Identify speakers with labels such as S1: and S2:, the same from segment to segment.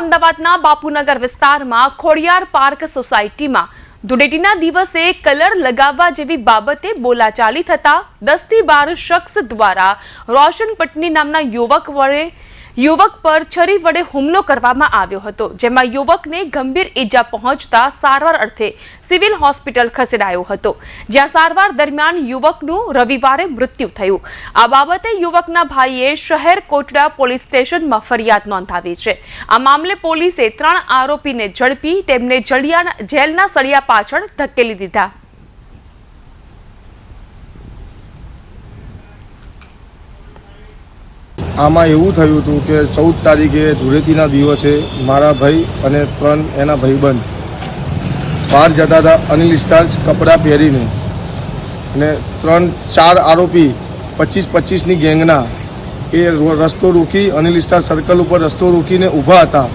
S1: અમદાવાદના બાપુનગર વિસ્તારમાં ખોડિયાર પાર્ક સોસાયટીમાં ધૂળેટીના દિવસે કલર લગાવવા જેવી બાબતે બોલાચાલી થતા 10 થી 12 શખ્સ દ્વારા રોશન પટની નામના યુવક પર છરી વડે હુમલો કરવામાં આવ્યો હતો, જેમાં યુવકને ગંભીર ઈજા પહોંચતા સારવાર અર્થે સિવિલ હોસ્પિટલ ખસેડાયો હતો, જ્યાં સારવાર દરમિયાન યુવકનું રવિવારે મૃત્યુ થયું। આ બાબતે યુવકના ભાઈએ શહેર કોટડા પોલીસ સ્ટેશનમાં ફરિયાદ નોંધાવી છે। આ મામલે પોલીસે 3 આરોપીને ઝડપી તેમને જેલના સળિયા પાછળ ધકેલી દીધા।
S2: આમાં એવું થયું હતું કે 14 તારીખે ધૂળેટીના દિવસે મારા ભાઈ અને 3 એના ભાઈબંધ બહાર જતા હતા અનિલ સ્ટાર્ચ કપડાં પહેરીને, અને 3-4 આરોપી 25-25ની ગેંગના એ રસ્તો રોકી અનિલ સ્ટાર સર્કલ ઉપર રસ્તો રોકીને ઊભા હતા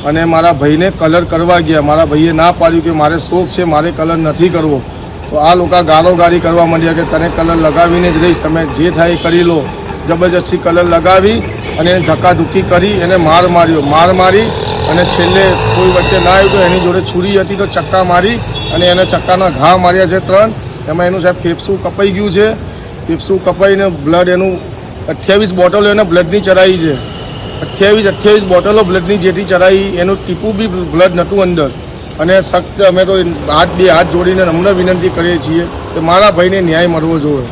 S2: અને મારા ભાઈને કલર કરવા ગયા। મારા ભાઈએ ના પાડ્યું કે મારે શોખ છે, મારે કલર નથી કરવો, તો આ લોકો ગાળોગાળી કરવા માંડ્યા કે તને કલર લગાવીને જ રહીશ, તમે જે થાય એ કરી લો। જબરજસ્તી કલર લગાવી અને ધક્કાધુક્કી કરી એને માર મારી અને છેલ્લે કોઈ વચ્ચે ના આવ્યું તો એની જોડે છુરી હતી તો ચક્કા મારી અને એને ચક્કાના ઘા માર્યા છે 3। એમાં એનું સાહેબ ફેફસું કપાઈ ગયું છે, ફેફસું કપાઈને બ્લડ એનું 28 બોટલો એને બ્લડની ચડાવી છે, 28 બોટલો બ્લડની જેથી ચડાવી, એનું ટીપું બી બ્લડ નહોતું અંદર। અને સખ્ત અમે તો બે હાથ જોડીને નમ્ર વિનંતી કરીએ છીએ કે મારા ભાઈને ન્યાય મળવો જોઈએ।